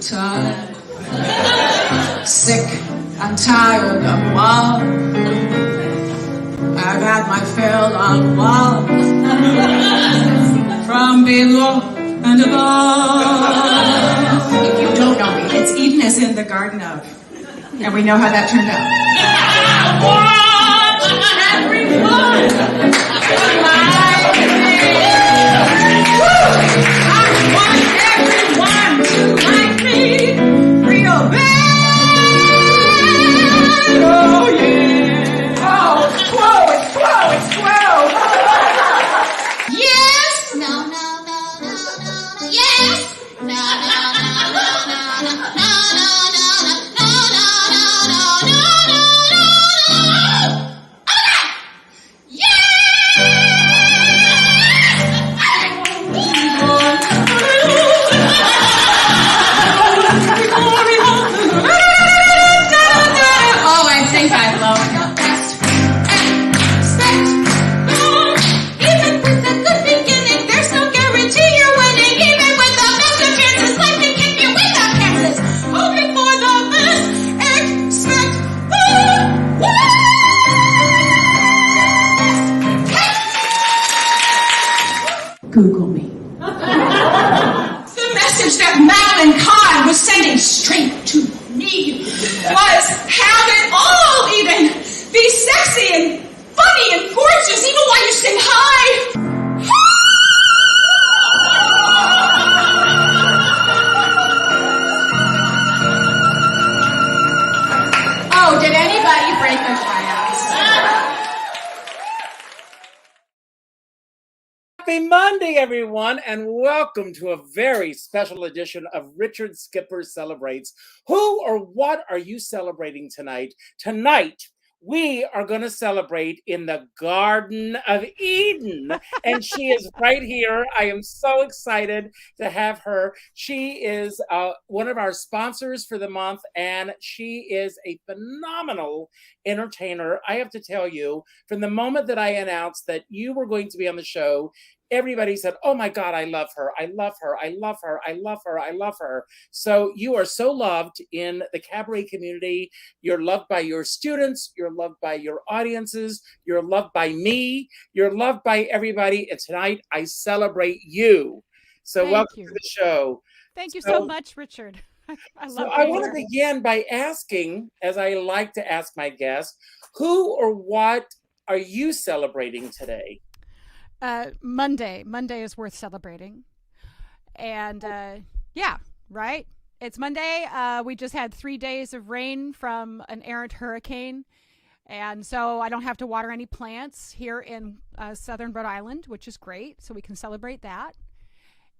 tired, sick and tired of love. I've had my fill of love from below and above. If you don't know me, it's Eden as in the Garden of. And we know how that turned out. Watch everyone like me. I want everyone to like me real bad. Oh yeah. Oh, it's slow, it's slow, it's slow. Yes. No, no, no, no, no, no. Yes. No, no, no, no, no, no, no, no, no, no, no, no, no, no, no, no. Okay. Oh, I think I love the best. Expect even with a good beginning, there's no guarantee you're winning. Even with the best of chances, life can kick you without chances. Hoping for the best. Expect the worst. Google me. The message that Madeline Kahn was sending straight to me was have it all, Eden. Be sexy and funny and gorgeous even while you sing high. Oh, did anybody break a glass? Happy Monday, everyone, and welcome to a very special edition of Richard Skipper Celebrates. Who or what are you celebrating tonight? Tonight, we are going to celebrate in the Garden of Eden, and she is right here. I am so excited to have her. She is one of our sponsors for the month, and she is a phenomenal entertainer. I have to tell you, from the moment that I announced that you were going to be on the show, everybody said, oh my God, I love her. I love her. I love her. I love her. I love her. So you are so loved in the cabaret community. You're loved by your students. You're loved by your audiences. You're loved by me. You're loved by everybody. And tonight I celebrate you. So welcome to the show. Thank you so much, Richard. I want to begin by asking, as I like to ask my guests, who or what are you celebrating today? Monday. Monday is worth celebrating. And yeah, right? It's Monday. We just had 3 days of rain from an errant hurricane. And so I don't have to water any plants here in southern Rhode Island, which is great. So we can celebrate that.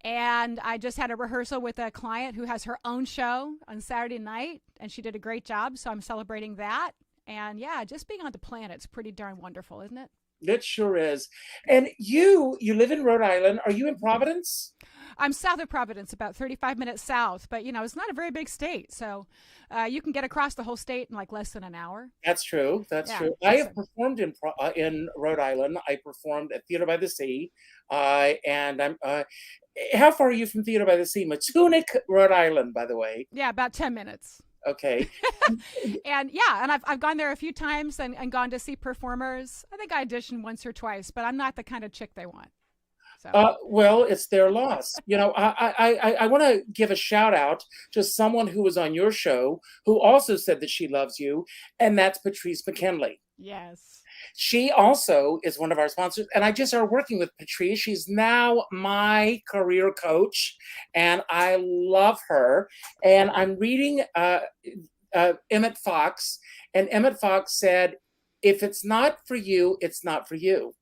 And I just had a rehearsal with a client who has her own show on Saturday night, and she did a great job. So I'm celebrating that. And yeah, just being on the planet's pretty darn wonderful, isn't it? It sure is. And you live in Rhode Island. Are you in Providence? I'm south of Providence, about 35 minutes south. But, you know, it's not a very big state. So you can get across the whole state in like less than an hour. That's true. That's true. I have performed in Rhode Island. I performed at Theater by the Sea. And I'm how far are you from Theater by the Sea? Matunic, Rhode Island, by the way. Yeah, about 10 minutes. Okay. And yeah, and I've gone there a few times and gone to see performers. I think I auditioned once or twice, but I'm not the kind of chick they want. So. Well, it's their loss. You know, I want to give a shout out to someone who was on your show who also said that she loves you, and that's Patrice McKinley. Yes. She also is one of our sponsors, and I just started working with Patrice. She's now my career coach, and I love her. And I'm reading Emmett Fox, and Emmett Fox said, if it's not for you, it's not for you.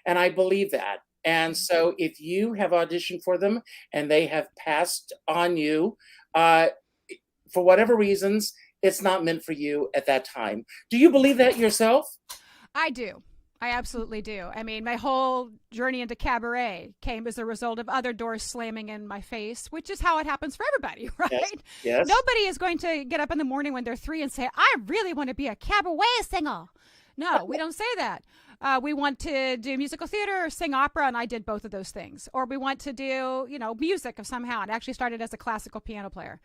And I believe that. And so if you have auditioned for them and they have passed on you, for whatever reasons, it's not meant for you at that time. Do you believe that yourself? I do. I absolutely do. I mean, my whole journey into cabaret came as a result of other doors slamming in my face, which is how it happens for everybody, right? Yes. Yes. Nobody is going to get up in the morning when they're 3 and say, I really want to be a cabaret singer. No, we don't say that. We want to do musical theater or sing opera, and I did both of those things. Or we want to do, music of somehow, and actually started as a classical piano player.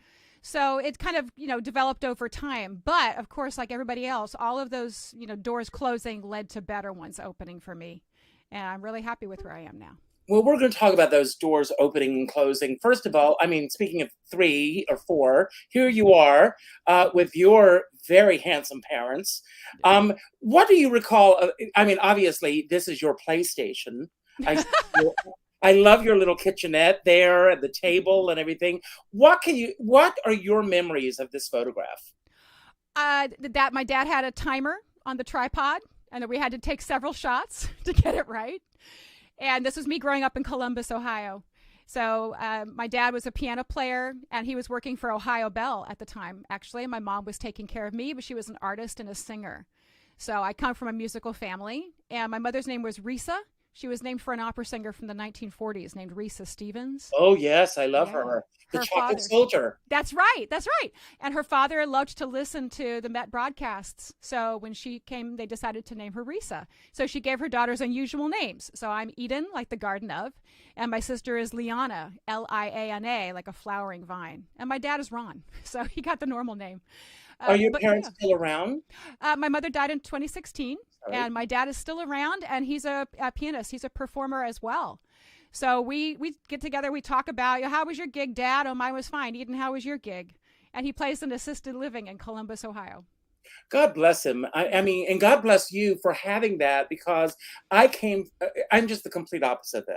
So it kind of, developed over time. But of course, like everybody else, all of those, doors closing led to better ones opening for me. And I'm really happy with where I am now. Well, we're going to talk about those doors opening and closing. First of all, I mean, speaking of 3 or 4, here you are with your very handsome parents. What do you recall? I mean, obviously, this is your PlayStation. I love your little kitchenette there at the table and everything. What are your memories of this photograph? That my dad had a timer on the tripod, and that we had to take several shots to get it right. And this was me growing up in Columbus, Ohio. So my dad was a piano player, and he was working for Ohio Bell at the time, actually. My mom was taking care of me, but she was an artist and a singer. So I come from a musical family, and my mother's name was Risa. She was named for an opera singer from the 1940s named Risa Stevens. Oh, yes, I love her. The Chocolate Soldier. That's right. That's right. And her father loved to listen to the Met broadcasts. So when she came, they decided to name her Risa. So she gave her daughters unusual names. So I'm Eden, like the Garden of, and my sister is Liana, Liana, like a flowering vine. And my dad is Ron. So he got the normal name. Are your parents still around? My mother died in 2016. Sorry. And my dad is still around, and he's a pianist. He's a performer as well. So we get together, we talk about, how was your gig, Dad? Oh, mine was fine. Eden, how was your gig? And he plays in assisted living in Columbus, Ohio. God bless him. I mean, and God bless you for having that, because I'm just the complete opposite of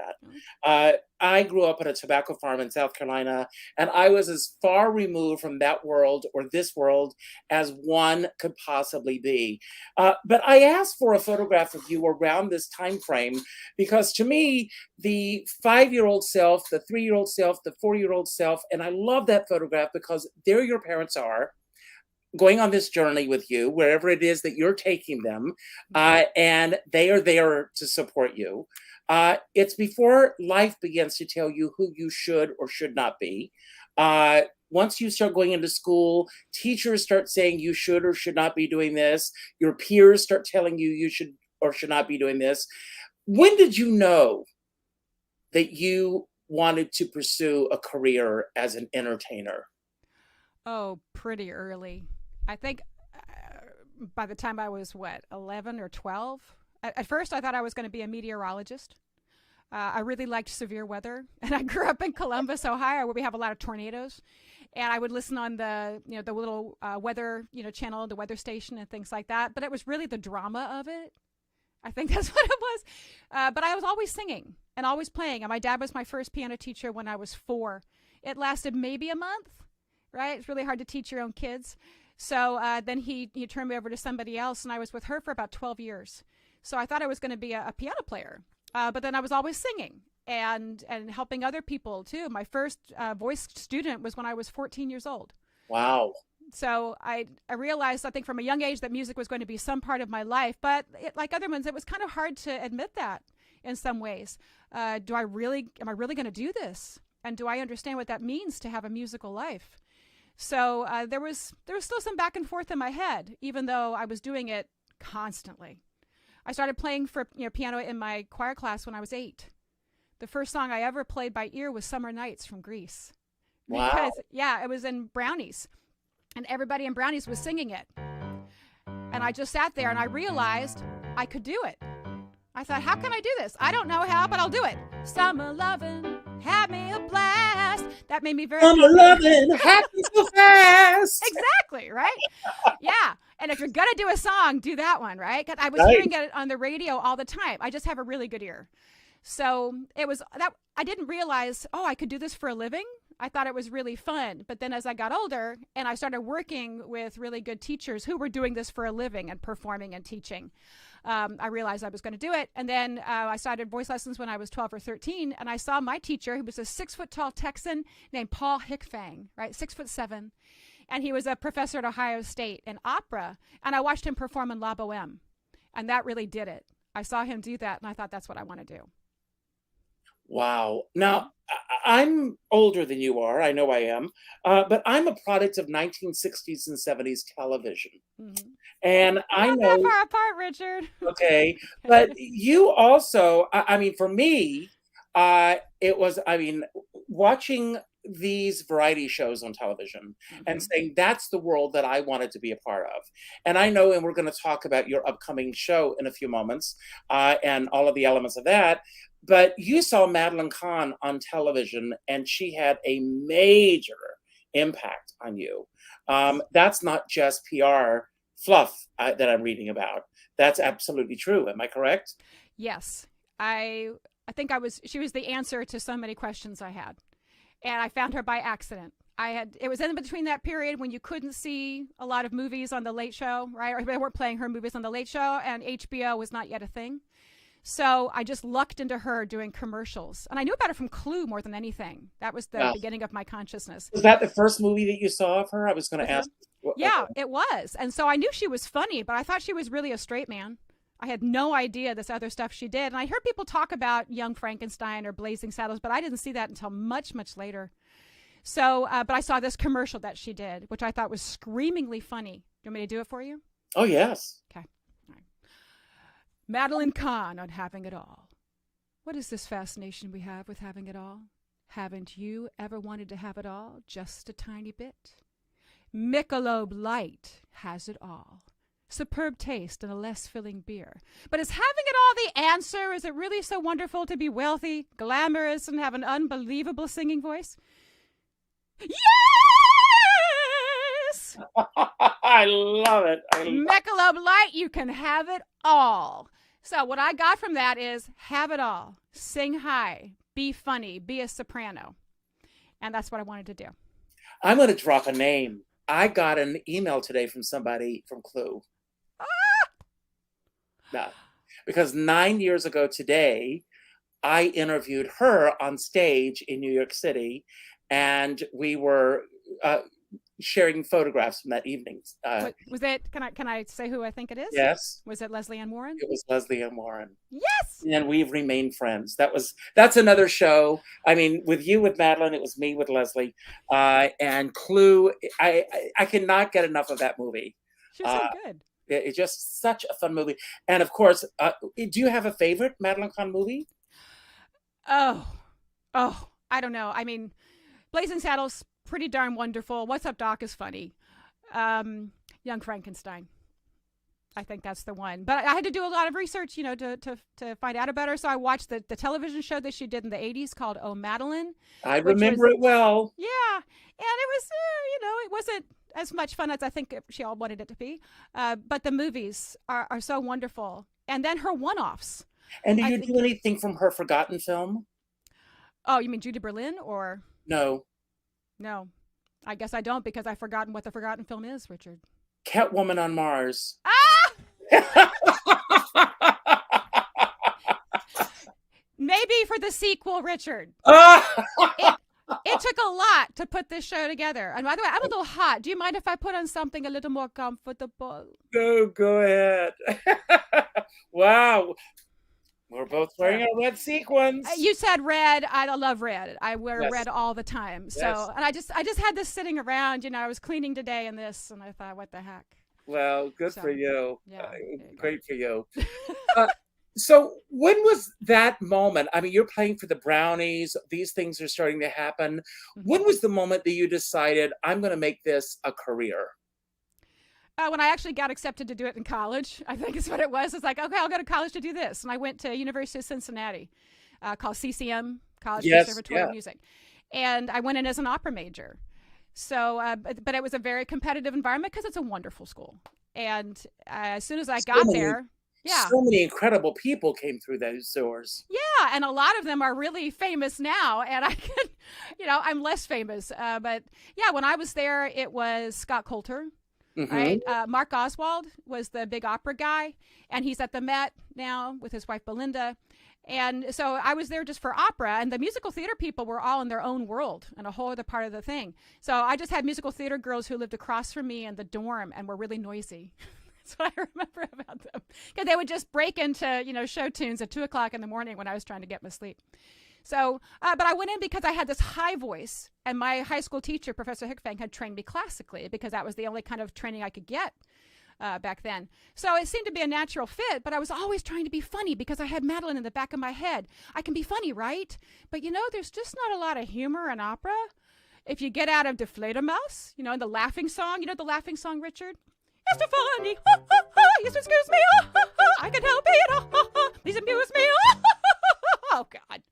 that. I grew up on a tobacco farm in South Carolina, and I was as far removed from that world or this world as one could possibly be. But I asked for a photograph of you around this time frame, because to me, the 5-year-old self, the 3-year-old self, the 4-year-old self, and I love that photograph because there your parents are, going on this journey with you, wherever it is that you're taking them, and they are there to support you. It's before life begins to tell you who you should or should not be. Once you start going into school, teachers start saying you should or should not be doing this. Your peers start telling you you should or should not be doing this. When did you know that you wanted to pursue a career as an entertainer? Oh, pretty early. I think by the time I was, 11 or 12? At first, I thought I was going to be a meteorologist. I really liked severe weather. And I grew up in Columbus, Ohio, where we have a lot of tornadoes. And I would listen on the little weather, channel, the weather station and things like that. But it was really the drama of it. I think that's what it was. But I was always singing and always playing. And my dad was my first piano teacher when I was 4. It lasted maybe a month, right? It's really hard to teach your own kids. So then he turned me over to somebody else, and I was with her for about 12 years. So I thought I was going to be a piano player. But then I was always singing and helping other people, too. My first voice student was when I was 14 years old. Wow. So I realized, I think from a young age, that music was going to be some part of my life. But like other ones, it was kind of hard to admit that in some ways. Am I really going to do this? And do I understand what that means to have a musical life? So there was still some back and forth in my head, even though I was doing it constantly. I started playing for piano in my choir class when I was 8. The first song I ever played by ear was Summer Nights from Greece. Wow. Because, it was in Brownies, and everybody in Brownies was singing it. And I just sat there and I realized I could do it. I thought, how can I do this? I don't know how, but I'll do it. Summer lovin' had me a blast. That made me very Summer lovin' happens so fast. Exactly, right? Yeah. And if you're going to do a song, do that one, right? 'Cause I was hearing it on the radio all the time. I just have a really good ear. So it was that I didn't realize, I could do this for a living. I thought it was really fun. But then as I got older and I started working with really good teachers who were doing this for a living and performing and teaching, I realized I was going to do it. And then I started voice lessons when I was 12 or 13. And I saw my teacher, who was a 6-foot-tall Texan named Paul Hickfang, right? 6'7". And he was a professor at Ohio State in opera. And I watched him perform in La Boheme. And that really did it. I saw him do that, and I thought, that's what I want to do. Wow. Now, I'm older than you are. I know I am. But I'm a product of 1960s and 70s television. Mm-hmm. And I know... Not that far apart, Richard. Okay. But you also, for me, it was, watching these variety shows on television and saying that's the world that I wanted to be a part of. And I know, and we're going to talk about your upcoming show in a few moments and all of the elements of that. But you saw Madeline Kahn on television, and she had a major impact on you. That's not just PR fluff that I'm reading about. That's absolutely true. Am I correct? Yes. I think she was the answer to so many questions I had. And I found her by accident. It was in between that period when you couldn't see a lot of movies on the Late Show, right? Or they weren't playing her movies on the Late Show, and HBO was not yet a thing. So I just lucked into her doing commercials. And I knew about her from Clue more than anything. That was the beginning of my consciousness. Was that the first movie that you saw of her? I was going to ask. Yeah, it was. And so I knew she was funny, but I thought she was really a straight man. I had no idea this other stuff she did. And I heard people talk about Young Frankenstein or Blazing Saddles, but I didn't see that until much, much later. So, but I saw this commercial that she did, which I thought was screamingly funny. Do you want me to do it for you? Oh, yes. Okay. All right. Madeline Kahn on Having It All. What is this fascination we have with having it all? Haven't you ever wanted to have it all? Just a tiny bit. Michelob Light has it all. Superb taste and a less filling beer. But is having it all the answer? Is it really so wonderful to be wealthy, glamorous, and have an unbelievable singing voice? Yes! I love it. Michelob Light, you can have it all. So what I got from that is have it all. Sing high. Be funny. Be a soprano. And that's what I wanted to do. I'm going to drop a name. I got an email today from somebody from Clue. No, because 9 years ago today, I interviewed her on stage in New York City, and we were sharing photographs from that evening. Was it? Can I say who I think it is? Yes. Was it Leslie Ann Warren? It was Leslie Ann Warren. Yes. And we've remained friends. That's another show. I mean, with you, with Madeline, it was me with Leslie, and Clue. I cannot get enough of that movie. She was so good. It's just such a fun movie. And of course, do you have a favorite Madeline Kahn movie? Oh, I don't know. I mean, Blazing Saddles, pretty darn wonderful. What's Up, Doc is funny. Young Frankenstein. I think that's the one. But I had to do a lot of research, to find out about her. So I watched the television show that she did in the 80s called Oh, Madeline. I remember it well. Yeah. And it was, it wasn't as much fun as I think she all wanted it to be. But the movies are so wonderful. And then her one-offs. And do you do anything from her forgotten film? Oh, you mean Judy Berlin or? No. No. I guess I don't because I've forgotten what the forgotten film is, Richard. Catwoman on Mars. Ah! Maybe for the sequel, Richard. It took a lot to put this show together. And by the way, I'm a little hot. Do you mind if I put on something a little more comfortable? Go ahead. Wow. We're both wearing our red sequins. You said red. I love red. I wear Yes. red all the time. So, Yes. and I just had this sitting around. I was cleaning today in this, and I thought, what the heck? Well, good for you. Yeah, Great for you. So when was that moment? I mean, you're playing for the Brownies. These things are starting to happen. When was the moment that you decided, I'm going to make this a career? When I actually got accepted to do it in college, I think is what it was. It's like, okay, I'll go to college to do this. And I went to University of Cincinnati, called CCM, College Conservatory of Music. And I went in as an opera major. So, but it was a very competitive environment because it's a wonderful school. And as soon as I got there, so many incredible people came through those doors. Yeah, and a lot of them are really famous now. And I can, I'm less famous. But yeah, when I was there, it was Scott Coulter. Right? Mark Oswald was the big opera guy, and he's at the Met now with his wife Belinda. And so I was there just for opera, and the musical theater people were all in their own world and a whole other part of the thing. So I just had musical theater girls who lived across from me in the dorm and were really noisy. That's what I remember about them. Because they would just break into, show tunes at 2 o'clock in the morning when I was trying to get my sleep. So, but I went in because I had this high voice, and my high school teacher, Professor Hickfang, had trained me classically because that was the only kind of training I could get back then. So it seemed to be a natural fit, but I was always trying to be funny because I had Madeline in the back of my head. I can be funny, right? But there's just not a lot of humor in opera. if you get out of Deflator Mouse, you know, the laughing song, the laughing song, Richard? It's too funny. Ha, ha, ha. Yes, excuse me. Ha, ha, ha. I can help it. Ha, ha, ha. Please amuse me. Ha, ha, ha. Oh, God.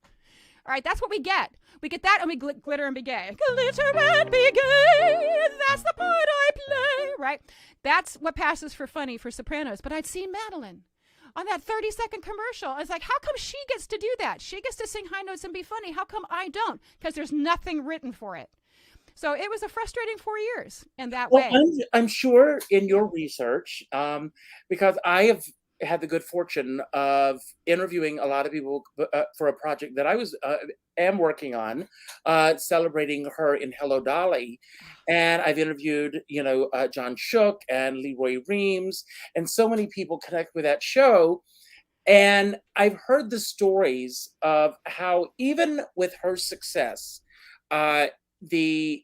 All right, that's what we get. We get that and we glitter and be gay. Glitter and be gay. That's the part I play. Right? That's what passes for funny for sopranos. But I'd seen Madeline on that 30-second commercial. I was like, how come she gets to do that? She gets to sing high notes and be funny. How come I don't? Because there's nothing written for it. So it was a frustrating 4 years in that way. I'm sure in your research, because I have had the good fortune of interviewing a lot of people for a project that I am working on, celebrating her in Hello Dolly. And I've interviewed, John Shook and Leroy Reams, and so many people connect with that show. And I've heard the stories of how even with her success, the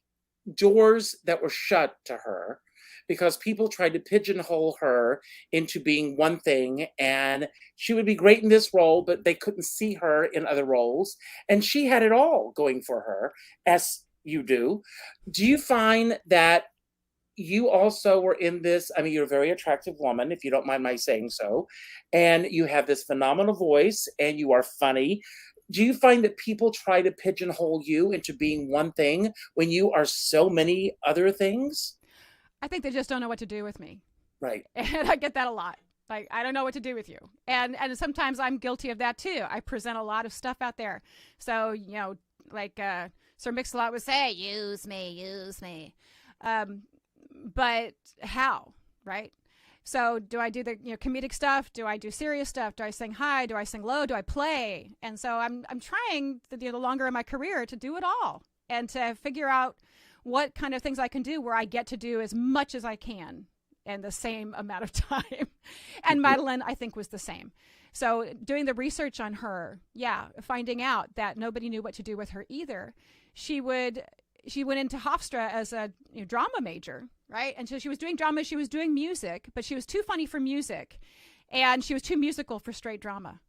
doors that were shut to her because people tried to pigeonhole her into being one thing, and she would be great in this role, but they couldn't see her in other roles. And she had it all going for her, as you do. Do you find that you also were in this? I mean, you're a very attractive woman, if you don't mind my saying so, and you have this phenomenal voice and you are funny. Do you find that people try to pigeonhole you into being one thing when you are so many other things? I think they just don't know what to do with me. Right. And I get that a lot. Like, I don't know what to do with you. And sometimes I'm guilty of that too. I present a lot of stuff out there. So, like Sir Mix-a-Lot would say, use me. But how, right? So do I do the comedic stuff? Do I do serious stuff? Do I sing high? Do I sing low? Do I play? And so I'm trying the longer in my career to do it all and to figure out what kind of things I can do where I get to do as much as I can in the same amount of time. And Madeline, I think, was the same. So doing the research on her, finding out that nobody knew what to do with her either. She went into Hofstra as a drama major, right? And so she was doing drama, she was doing music, but she was too funny for music, and she was too musical for straight drama.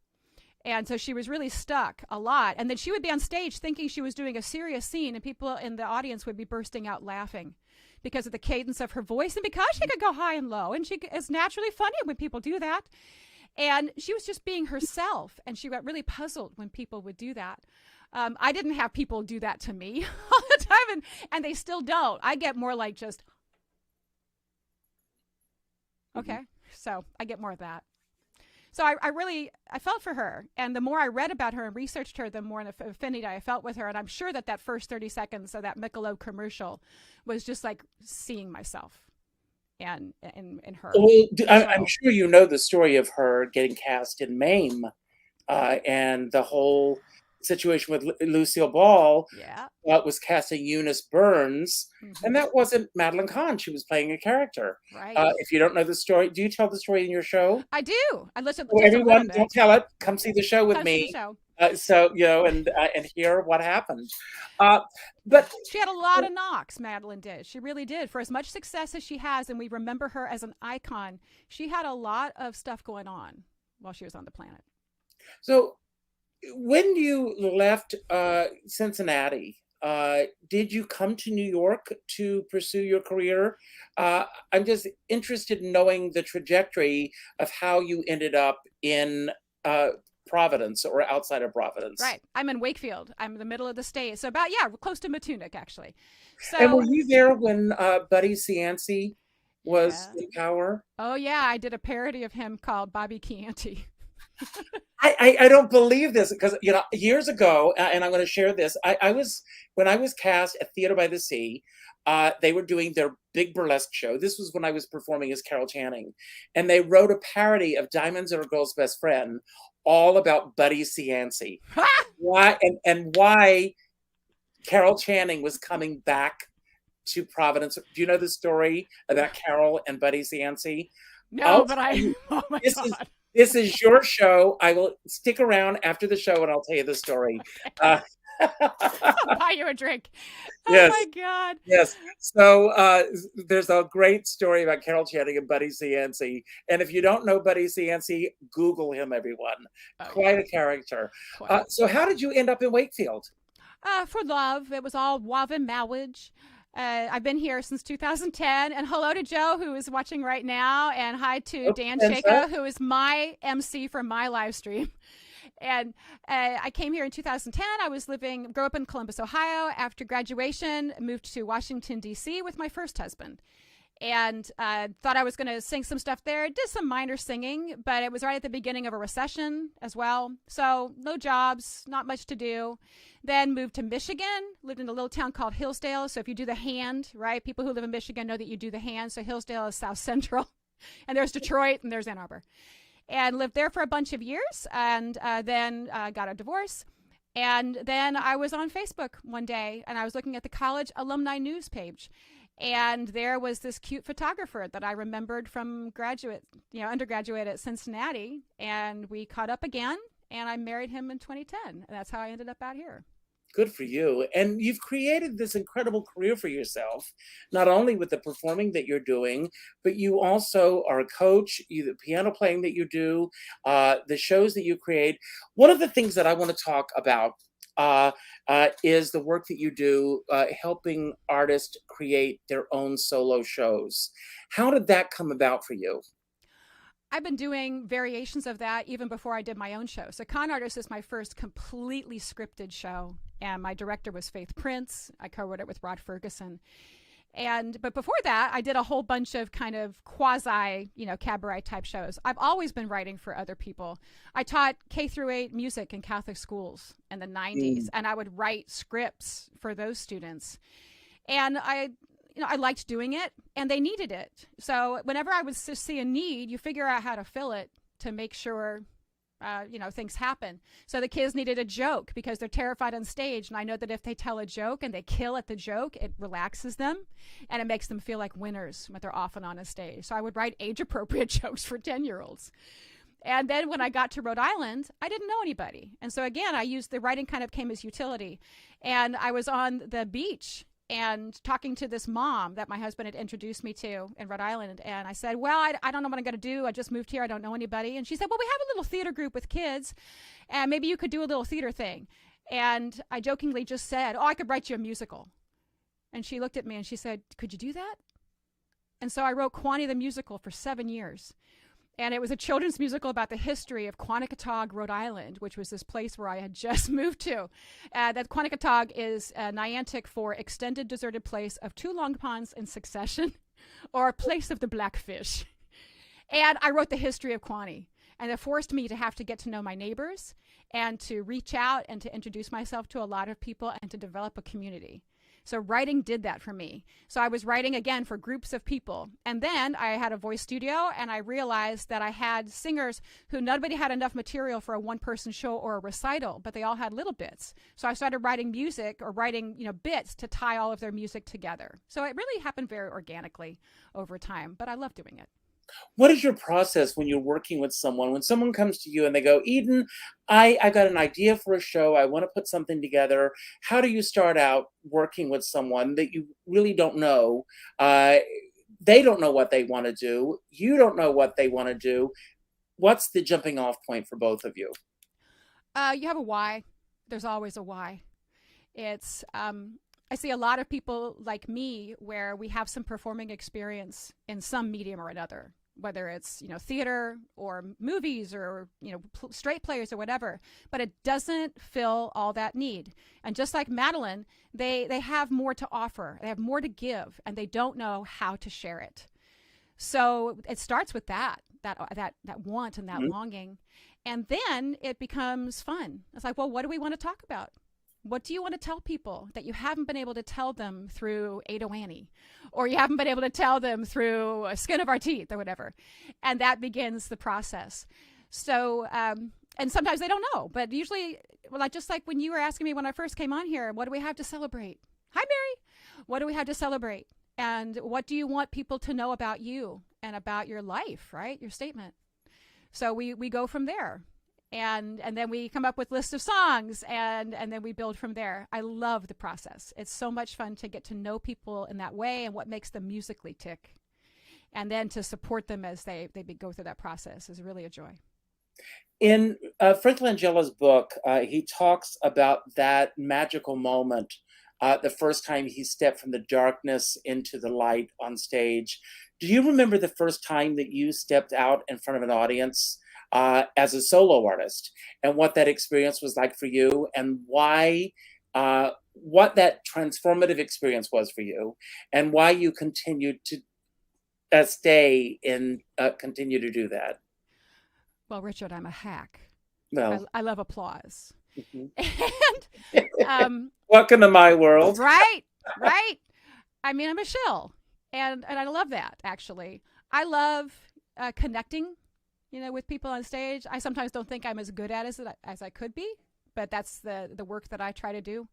And so she was really stuck a lot. And then she would be on stage thinking she was doing a serious scene, and people in the audience would be bursting out laughing because of the cadence of her voice and because she could go high and low. And she is naturally funny when people do that. And she was just being herself, and she got really puzzled when people would do that. I didn't have people do that to me all the time, and they still don't. I get more like just, okay. So I get more of that. So I felt for her. And the more I read about her and researched her, the more an affinity I felt with her. And I'm sure that first 30 seconds of that Michelob commercial was just like seeing myself and in her. Well, I'm sure you know the story of her getting cast in MAME and the whole situation with Lucille Ball. Was casting Eunice Burns, and that wasn't Madeline Kahn. She was playing a character. Right. If you don't know the story, do you tell the story in your show? I do. I listen. Well, everyone, don't tell it. Come see the show with me. So and hear what happened. But she had a lot of knocks. Madeline did. She really did. For as much success as she has, and we remember her as an icon, she had a lot of stuff going on while she was on the planet. So when you left Cincinnati, did you come to New York to pursue your career? I'm just interested in knowing the trajectory of how you ended up in Providence or outside of Providence. Right. I'm in Wakefield. I'm in the middle of the state. So about, close to Matunic, actually. So, and were you there when Buddy Cianci was in power? Oh, yeah. I did a parody of him called Bobby Chianti. I don't believe this because years ago, and I'm going to share this. When I was cast at Theater by the Sea, they were doing their big burlesque show. This was when I was performing as Carol Channing, and they wrote a parody of Diamonds Are a Girl's Best Friend, all about Buddy Cianci. why Carol Channing was coming back to Providence. Do you know the story about Carol and Buddy Cianci? No, but oh my God. This is your show. I will stick around after the show and I'll tell you the story. I'll buy you a drink. Yes. Oh my God. Yes. So there's a great story about Carol Channing and Buddy Cianci. And if you don't know Buddy Cianci, Google him, everyone. Quite a character. So how did you end up in Wakefield? For love. It was all love and marriage. I've been here since 2010. And hello to Joe, who is watching right now. And hi to Dan Chaka, who is my MC for my live stream. And I came here in 2010. Grew up in Columbus, Ohio. After graduation, moved to Washington, D.C. with my first husband. And thought I was going to sing some stuff there. Did some minor singing, but it was right at the beginning of a recession as well. So no jobs, not much to do. Then moved to Michigan, lived in a little town called Hillsdale. So if you do the hand, right, people who live in Michigan know that you do the hand. So Hillsdale is South Central. And there's Detroit and there's Ann Arbor. And lived there for a bunch of years, and then got a divorce. And then I was on Facebook one day, and I was looking at the college alumni news page. And there was this cute photographer that I remembered from undergraduate at Cincinnati. And we caught up again, and I married him in 2010. And that's how I ended up out here. Good for you. And you've created this incredible career for yourself, not only with the performing that you're doing, but you also are a coach, the piano playing that you do, the shows that you create. One of the things that I want to talk about is the work that you do helping artists create their own solo shows. How did that come about for you? I've been doing variations of that even before I did my own show. So Kahn Artist is my first completely scripted show. And my director was Faith Prince. I co-wrote it with Rod Ferguson. But before that, I did a whole bunch of kind of quasi, cabaret type shows. I've always been writing for other people. I taught K-8 music in Catholic schools in the 90s, and I would write scripts for those students. And I liked doing it, and they needed it. So whenever I would see a need, you figure out how to fill it to make sure things happen. So the kids needed a joke because they're terrified on stage. And I know that if they tell a joke and they kill at the joke, it relaxes them and it makes them feel like winners when they're off and on a stage. So I would write age-appropriate jokes for 10-year-olds. And then when I got to Rhode Island, I didn't know anybody. And so again, the writing kind of came as utility. And I was on the beach and talking to this mom that my husband had introduced me to in Rhode Island. And I said, well, I don't know what I'm going to do. I just moved here. I don't know anybody. And she said, well, we have a little theater group with kids, and maybe you could do a little theater thing. And I jokingly just said, I could write you a musical. And she looked at me and she said, could you do that? And so I wrote Quaney the musical for 7 years. And it was a children's musical about the history of Quantickatog, Rhode Island, which was this place where I had just moved to. That Quantickatog is Niantic for extended deserted place of 2 long ponds in succession, or a place of the blackfish. And I wrote the history of Quaney. And it forced me to have to get to know my neighbors and to reach out and to introduce myself to a lot of people and to develop a community. So writing did that for me. So I was writing again for groups of people. And then I had a voice studio, and I realized that I had singers who nobody had enough material for a one-person show or a recital, but they all had little bits. So I started writing music or writing, bits to tie all of their music together. So it really happened very organically over time, but I love doing it. What is your process when you're working with someone? When someone comes to you and they go, Eden, I got an idea for a show. I want to put something together. How do you start out working with someone that you really don't know? They don't know what they want to do. You don't know what they want to do. What's the jumping off point for both of you? You have a why. There's always a why. It's I see a lot of people like me where we have some performing experience in some medium or another, whether it's, theater or movies or, straight plays or whatever, but it doesn't fill all that need. And just like Madeline, they have more to offer. They have more to give, and they don't know how to share it. So it starts with that want and that longing. And then it becomes fun. It's like, well, what do we want to talk about? What do you want to tell people that you haven't been able to tell them through Ada Annie, or you haven't been able to tell them through Skin of Our Teeth or whatever? And that begins the process. So, and sometimes they don't know, but usually, just like when you were asking me when I first came on here, what do we have to celebrate? Hi, Mary. What do we have to celebrate? And what do you want people to know about you and about your life, right? Your statement. So we go from there. And then we come up with lists of songs, and then we build from there. I love the process. It's so much fun to get to know people in that way and what makes them musically tick. And then to support them as they go through that process is really a joy. In Frank Langella's book, he talks about that magical moment, the first time he stepped from the darkness into the light on stage. Do you remember the first time that you stepped out in front of an audience as a solo artist, and what that experience was like for you, and why, what that transformative experience was for you, and why you continued to stay and continue to do that? Well, Richard, I'm a hack. Well, I love applause. mhm. And Welcome to my world. right, right. I mean, I'm a shill, and I love that. Actually, I love connecting, with people on stage. I sometimes don't think I'm as good at it as I could be, but that's the work that I try to do.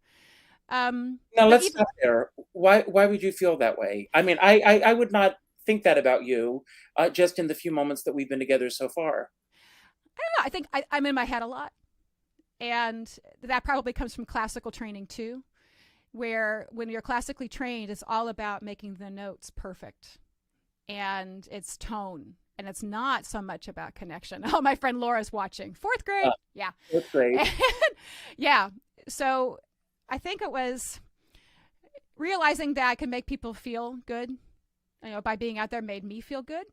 Now But let's even stop there. Why would you feel that way? I mean, I would not think that about you, just in the few moments that we've been together so far. I don't know. I think I'm in my head a lot, and that probably comes from classical training too, where when you're classically trained, it's all about making the notes perfect, and it's tone. And it's not so much about connection. Oh, my friend Laura's watching. Fourth grade. Uh, Yeah. that's great. And, yeah. So I think it was realizing that I could make people feel good, by being out there made me feel good.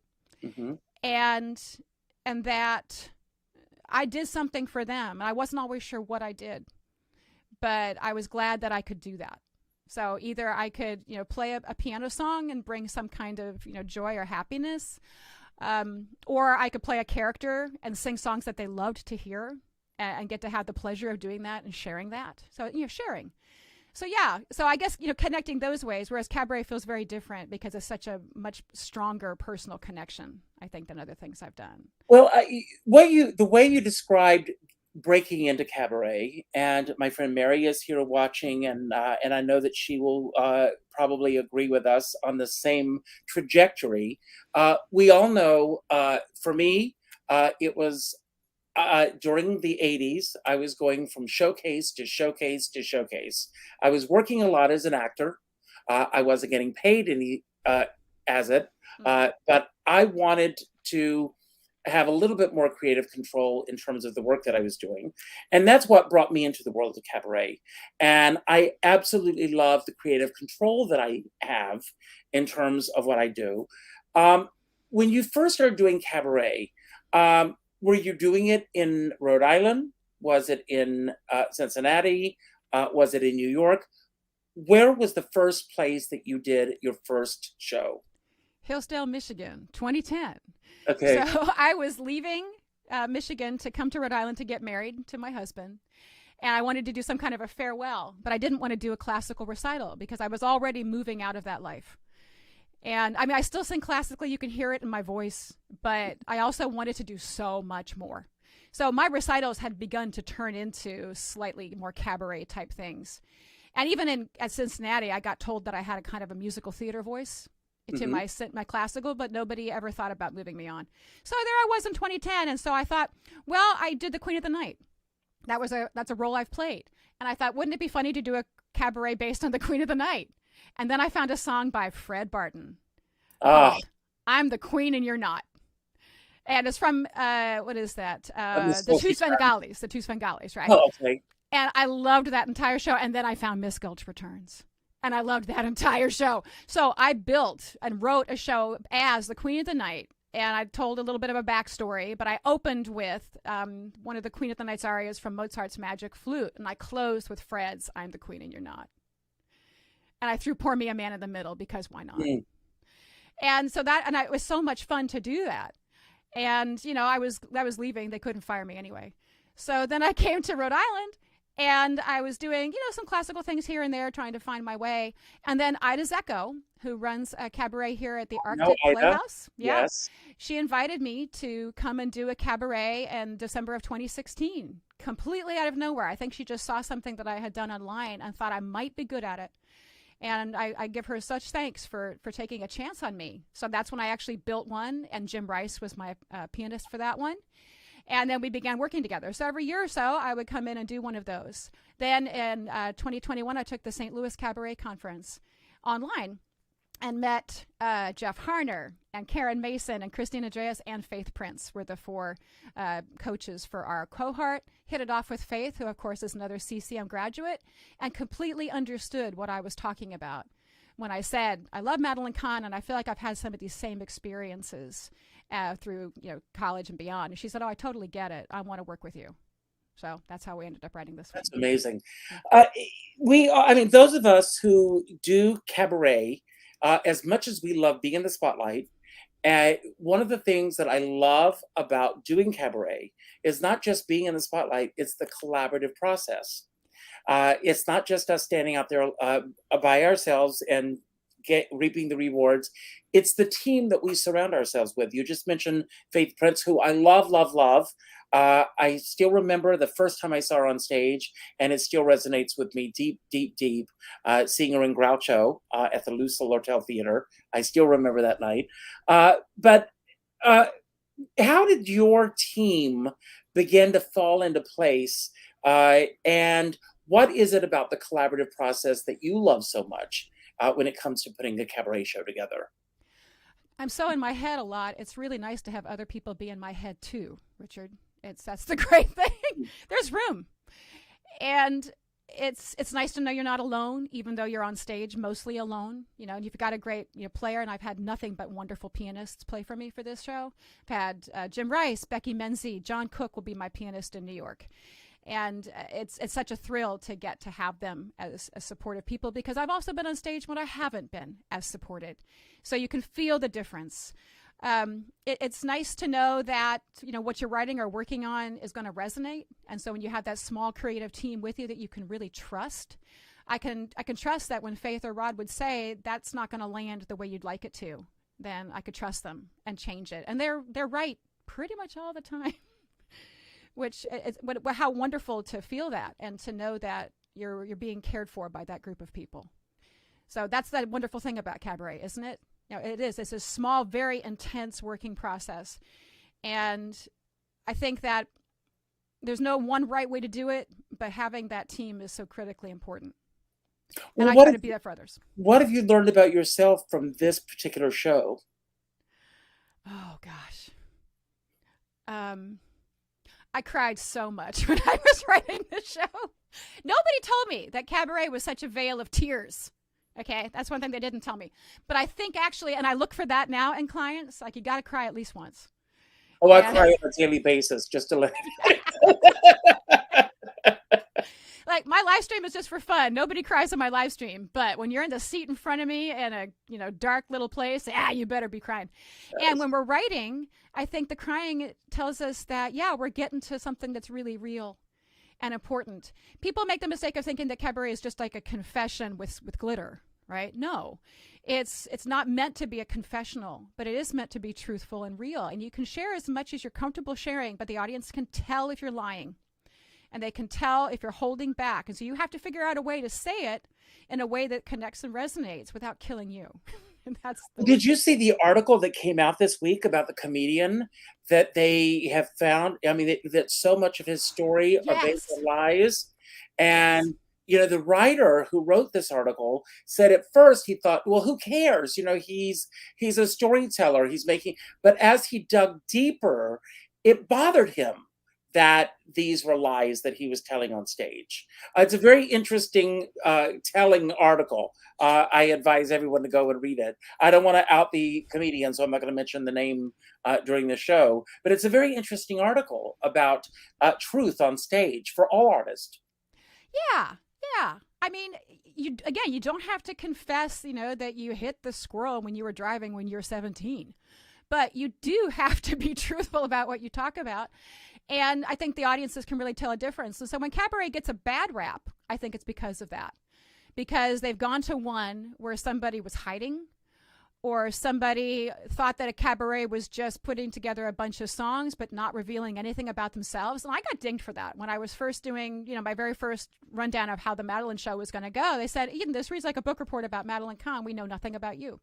Hmm. And that I did something for them. I wasn't always sure what I did, but I was glad that I could do that. So either I could, play a piano song and bring some kind of, joy or happiness, or I could play a character and sing songs that they loved to hear, and get to have the pleasure of doing that and sharing that. So, sharing. So, yeah. So I guess, connecting those ways, whereas cabaret feels very different because it's such a much stronger personal connection, I think, than other things I've done. Well, the way you described breaking into cabaret, and my friend Mary is here watching, and I know that she will probably agree with us on the same trajectory. We all know, for me, it was during the 80s. I was going from showcase to showcase to showcase. I was working a lot as an actor. I wasn't getting paid any as it, but I wanted to have a little bit more creative control in terms of the work that I was doing. And that's what brought me into the world of cabaret. And I absolutely love the creative control that I have in terms of what I do. When you first started doing cabaret, were you doing it in Rhode Island? Was it in Cincinnati? Was it in New York? Where was the first place that you did your first show? Hillsdale, Michigan, 2010. Okay. So I was leaving Michigan to come to Rhode Island to get married to my husband. And I wanted to do some kind of a farewell, but I didn't want to do a classical recital because I was already moving out of that life. And I mean, I still sing classically. You can hear it in my voice, but I also wanted to do so much more. So my recitals had begun to turn into slightly more cabaret type things. And even at Cincinnati, I got told that I had a kind of a musical theater voice to my classical, but nobody ever thought about moving me on. So there I was in 2010, and so I thought, well, I did the Queen of the Night. That's a role I've played, and I thought, wouldn't it be funny to do a cabaret based on the Queen of the Night? And then I found a song by Fred Barton called "I'm the Queen and You're Not," and it's from what is that? The Two Svengalis. The Two Svengalis, right? Oh, okay. And I loved that entire show. And then I found Miss Gulch Returns. And I loved that entire show. So I built and wrote a show as the Queen of the Night. And I told a little bit of a backstory. But I opened with one of the Queen of the Night's arias from Mozart's Magic Flute. And I closed with Fred's I'm the Queen and You're Not. And I threw Pour Me a Man in the middle because why not? Mm. And so it was so much fun to do that. And, I was leaving. They couldn't fire me anyway. So then I came to Rhode Island. And I was doing, some classical things here and there, trying to find my way. And then Ida Zecco, who runs a cabaret here at the Arctic Playhouse. Yeah, yes. She invited me to come and do a cabaret in December of 2016, completely out of nowhere. I think she just saw something that I had done online and thought I might be good at it. And I give her such thanks for taking a chance on me. So that's when I actually built one, and Jim Rice was my pianist for that one. And then we began working together. So every year or so, I would come in and do one of those. Then in 2021, I took the St. Louis Cabaret Conference online. and met Jeff Harner and Karen Mason and Christine Andreas and Faith Prince were the 4 coaches for our cohort. Hit it off with Faith, who of course is another CCM graduate, and completely understood what I was talking about when I said, I love Madeline Kahn, and I feel like I've had some of these same experiences through college and beyond. And she said, oh, I totally get it. I want to work with you. So that's how we ended up writing this one. That's amazing. Those of us who do cabaret, as much as we love being in the spotlight, one of the things that I love about doing cabaret is not just being in the spotlight, it's the collaborative process. It's not just us standing out there by ourselves and reaping the rewards. It's the team that we surround ourselves with. You just mentioned Faith Prince, who I love, love, love. I still remember the first time I saw her on stage, and it still resonates with me deep, deep, deep. Seeing her in Groucho at the Lucille Hotel Theater. I still remember that night. But how did your team begin to fall into place? And what is it about the collaborative process that you love so much when it comes to putting a cabaret show together? I'm so in my head a lot. It's really nice to have other people be in my head too, Richard. That's the great thing. There's room. And it's nice to know you're not alone, even though you're on stage mostly alone. You've got a great player, and I've had nothing but wonderful pianists play for me for this show. I've had Jim Rice, Becky Menzie, John Cook will be my pianist in New York. And it's such a thrill to get to have them as supportive people, because I've also been on stage when I haven't been as supported. So you can feel the difference. It's nice to know that what you're writing or working on is going to resonate. And so when you have that small creative team with you that you can really trust, I can trust that when Faith or Rod would say that's not going to land the way you'd like it to, then I could trust them and change it. And they're right pretty much all the time. Which is how wonderful to feel that and to know that you're being cared for by that group of people. So that's the wonderful thing about cabaret, isn't it? It is. It's a small, very intense working process. And I think that there's no one right way to do it, but having that team is so critically important. And I try to be that for others. What have you learned about yourself from this particular show? Oh, gosh. I cried so much when I was writing the show. Nobody told me that cabaret was such a veil of tears. Okay, that's one thing they didn't tell me. But I think actually, and I look for that now in clients, like you got to cry at least once. Oh, I cry on a daily basis just to let Like my live stream is just for fun. Nobody cries on my live stream. But when you're in the seat in front of me in a dark little place, you better be crying. Yes. And when we're writing, I think the crying tells us that, we're getting to something that's really real and important. People make the mistake of thinking that cabaret is just like a confession with glitter, right? No, it's not meant to be a confessional, but it is meant to be truthful and real. And you can share as much as you're comfortable sharing, but the audience can tell if you're lying. And they can tell if you're holding back. And so you have to figure out a way to say it in a way that connects and resonates without killing you. And Did you see the article that came out this week about the comedian that they have found? I mean, that so much of his story are based on lies. And, the writer who wrote this article said at first he thought, well, who cares? He's a storyteller. But as he dug deeper, it bothered him that these were lies that he was telling on stage. It's a very interesting, telling article. I advise everyone to go and read it. I don't want to out the comedian, so I'm not going to mention the name during the show, but it's a very interesting article about truth on stage for all artists. Yeah. I mean, you don't have to confess, that you hit the squirrel when you were driving when you were 17, but you do have to be truthful about what you talk about. And I think the audiences can really tell a difference. And so when cabaret gets a bad rap, I think it's because of that. Because they've gone to one where somebody was hiding, or somebody thought that a cabaret was just putting together a bunch of songs but not revealing anything about themselves. And I got dinged for that. When I was first doing, my very first rundown of how the Madeline show was going to go, they said, Eden, this reads like a book report about Madeline Kahn. We know nothing about you.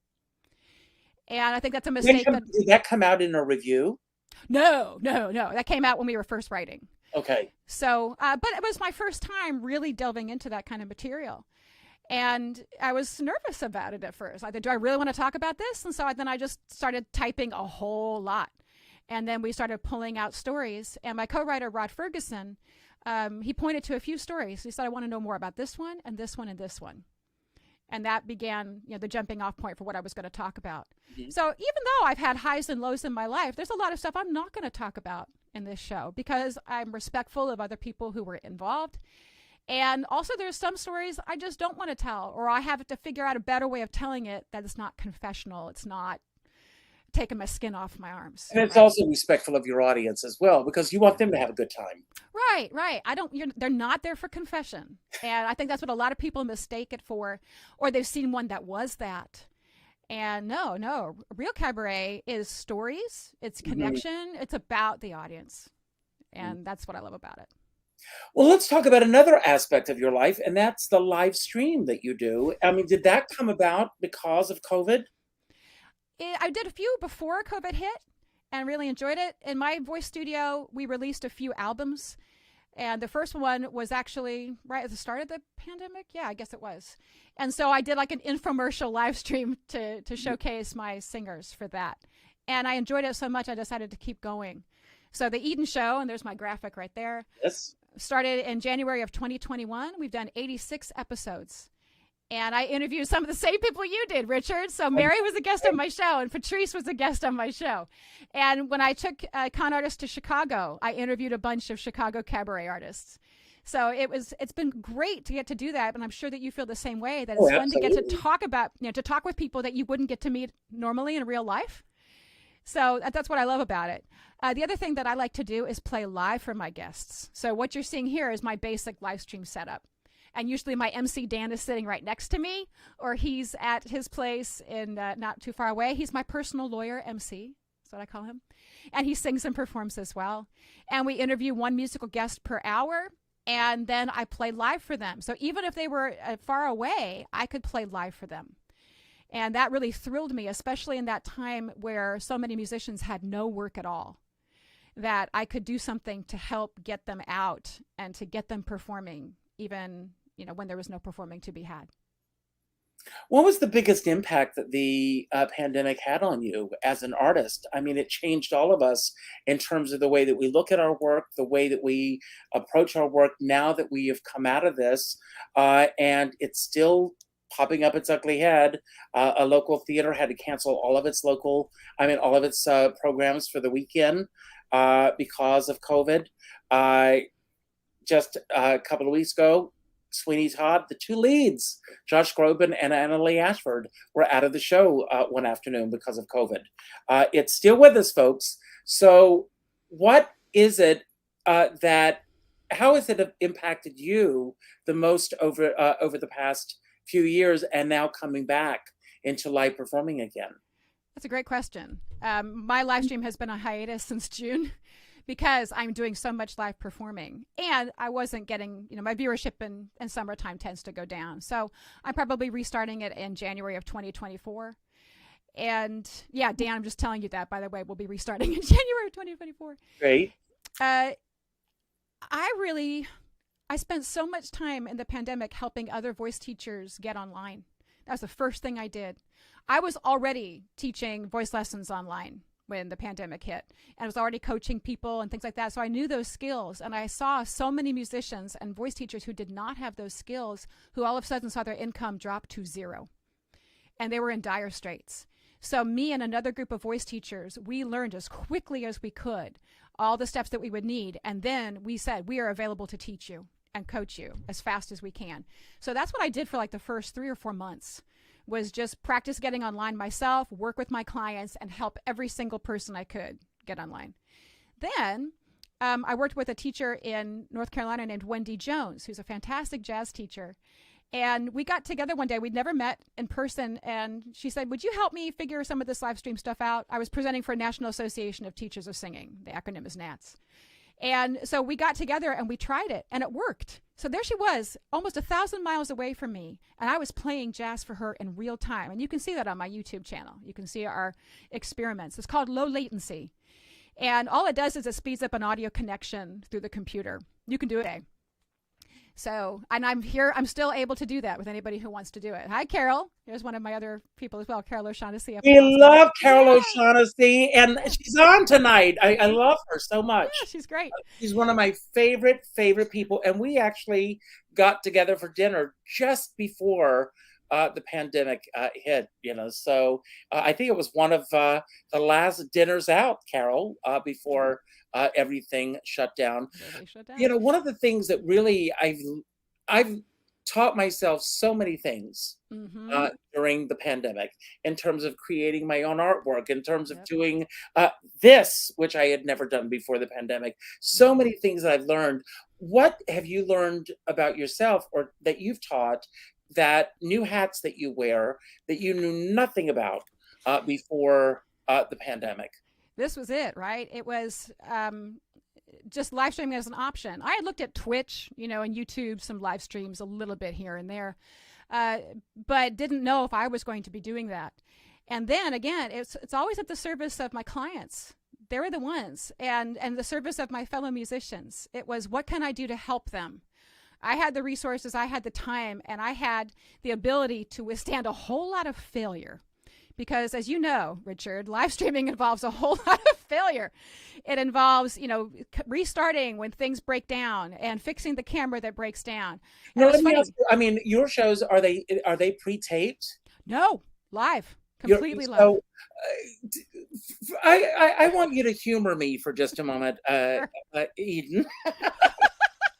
And I think that's a mistake. Did that come out in a review? No. That came out when we were first writing. Okay. So, but it was my first time really delving into that kind of material. And I was nervous about it at first. I thought, do I really want to talk about this? And so then I just started typing a whole lot. And then we started pulling out stories. And my co-writer, Rod Ferguson, he pointed to a few stories. He said, I want to know more about this one and this one and this one. And that began, the jumping off point for what I was going to talk about. Mm-hmm. So even though I've had highs and lows in my life, there's a lot of stuff I'm not going to talk about in this show because I'm respectful of other people who were involved. And also there's some stories I just don't want to tell, or I have to figure out a better way of telling it that it's not confessional. It's not taking my skin off my arms. And it's also respectful of your audience as well, because you want them to have a good time. Right. They're not there for confession. And I think that's what a lot of people mistake it for, or they've seen one that was that. And no, real cabaret is stories, it's connection, mm-hmm. It's about the audience. And mm-hmm. that's what I love about it. Well, let's talk about another aspect of your life, and that's the live stream that you do. I mean, did that come about because of COVID? I did a few before COVID hit and really enjoyed it. In my voice studio, we released a few albums. And the first one was actually right at the start of the pandemic. Yeah, I guess it was. And so I did like an infomercial live stream to showcase my singers for that. And I enjoyed it so much, I decided to keep going. So the Eden Show, and there's my graphic right there, yes, started in January of 2021. We've done 86 episodes. And I interviewed some of the same people you did, Richard. So Mary was a guest on my show, and Patrice was a guest on my show. And when I took Kahn Artist to Chicago, I interviewed a bunch of Chicago cabaret artists. So it's been great to get to do that, and I'm sure that you feel the same way. That it's fun to get to talk about, to talk with people that you wouldn't get to meet normally in real life. So that's what I love about it. The other thing that I like to do is play live for my guests. So what you're seeing here is my basic live stream setup. And usually my MC Dan is sitting right next to me, or he's at his place in not too far away. He's my personal lawyer, MC. That's what I call him. And he sings and performs as well. And we interview one musical guest per hour, and then I play live for them. So even if they were far away, I could play live for them. And that really thrilled me, especially in that time where so many musicians had no work at all, that I could do something to help get them out and to get them performing, even when there was no performing to be had. What was the biggest impact that the pandemic had on you as an artist? I mean, it changed all of us in terms of the way that we look at our work, the way that we approach our work now that we have come out of this, and it's still popping up its ugly head. A local theater had to cancel all of its programs for the weekend because of COVID. Just a couple of weeks ago, Sweeney Todd, the two leads, Josh Groban and Annalie Ashford, were out of the show one afternoon because of COVID. It's still with us, folks. So what is it how has it impacted you the most over the past few years and now coming back into live performing again? That's a great question. My live stream has been on hiatus since June, because I'm doing so much live performing, and I wasn't getting, my viewership in summertime tends to go down. So I'm probably restarting it in January of 2024. And yeah, Dan, I'm just telling you that, by the way, we'll be restarting in January of 2024. Great. I spent so much time in the pandemic helping other voice teachers get online. That was the first thing I did. I was already teaching voice lessons online when the pandemic hit, and I was already coaching people and things like that. So I knew those skills, and I saw so many musicians and voice teachers who did not have those skills, who all of a sudden saw their income drop to zero, and they were in dire straits. So me and another group of voice teachers, we learned as quickly as we could all the steps that we would need, and then we said, we are available to teach you and coach you as fast as we can. So that's what I did for like the first 3 or 4 months, was just practice getting online myself, work with my clients, and help every single person I could get online. Then I worked with a teacher in North Carolina named Wendy Jones, who's a fantastic jazz teacher. And we got together one day. We'd never met in person. And she said, would you help me figure some of this live stream stuff out? I was presenting for National Association of Teachers of Singing. The acronym is NATS. And so we got together and we tried it, and it worked. So there she was, almost 1,000 miles away from me, and I was playing jazz for her in real time. And you can see that on my YouTube channel. You can see our experiments. It's called low latency. And all it does is it speeds up an audio connection through the computer. You can do it. So, and I'm here. I'm still able to do that with anybody who wants to do it. Hi, Carol. There's one of my other people as well, Carol O'Shaughnessy. We love Carol Yeah. O'Shaughnessy, and she's on tonight. I love her so much. Yeah, she's great. She's one of my favorite people, and we actually got together for dinner just before the pandemic hit. So I think it was one of the last dinners out, Carol, before everything shut down. One of the things that really I've taught myself so many things during the pandemic, in terms of creating my own artwork, in terms of doing this, which I had never done before the pandemic. So many things that I've learned. What have you learned about yourself, or that you've taught, that new hats that you wear that you knew nothing about before the pandemic? This was it, right? It was just live streaming as an option. I had looked at Twitch, and YouTube, some live streams a little bit here and there, but didn't know if I was going to be doing that. And then again, it's always at the service of my clients. They're the ones, and the service of my fellow musicians. It was, what can I do to help them? I had the resources, I had the time, and I had the ability to withstand a whole lot of failure. Because as you know, Richard, live streaming involves a whole lot of failure. It involves, restarting when things break down and fixing the camera that breaks down. Now, let me ask you, I mean, your shows, are they pre-taped? No, live, completely live. So, I want you to humor me for just a moment, Eden.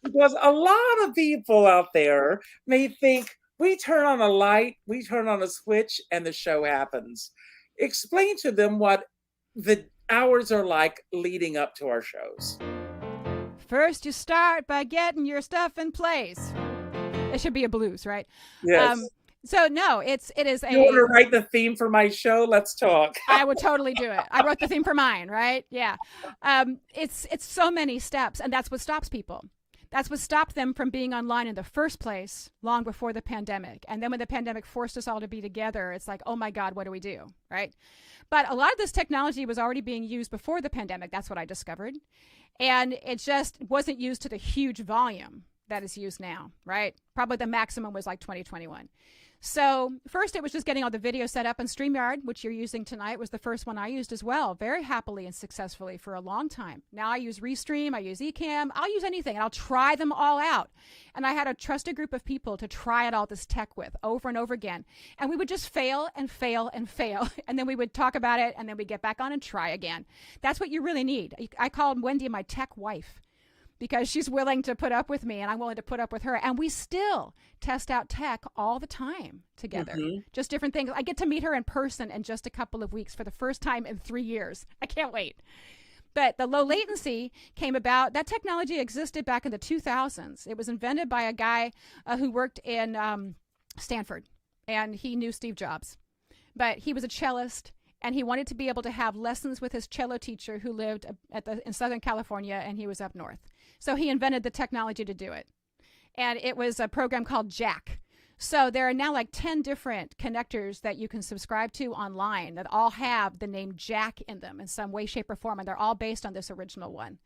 Because a lot of people out there may think, we turn on a light, we turn on a switch, and the show happens. Explain to them what the hours are like leading up to our shows. First, you start by getting your stuff in place. It should be a blues, right? Yes. So no, it is a. You want to write the theme for my show? Let's talk. I would totally do it. I wrote the theme for mine, right? Yeah. It's so many steps, and that's what stops people. That's what stopped them from being online in the first place, long before the pandemic. And then when the pandemic forced us all to be together, it's like, oh my God, what do we do, right? But a lot of this technology was already being used before the pandemic. That's what I discovered. And it just wasn't used to the huge volume that is used now, right? Probably the maximum was like 2021. So first it was just getting all the video set up on StreamYard, which you're using tonight, was the first one I used as well, very happily and successfully for a long time. Now I use Restream, I use Ecamm, I'll use anything, and I'll try them all out. And I had a trusted group of people to try out all this tech with over and over again. And we would just fail and fail and fail. And then we would talk about it, and then we'd get back on and try again. That's what you really need. I called Wendy my tech wife, because she's willing to put up with me and I'm willing to put up with her. And we still test out tech all the time together, just different things. I get to meet her in person in just a couple of weeks for the first time in 3 years. I can't wait. But the low latency came about. That technology existed back in the 2000s. It was invented by a guy who worked in Stanford, and he knew Steve Jobs. But he was a cellist, and he wanted to be able to have lessons with his cello teacher who lived in Southern California, and he was up north. So he invented the technology to do it. And it was a program called Jack. So there are now like 10 different connectors that you can subscribe to online that all have the name Jack in them in some way, shape, or form, and they're all based on this original one.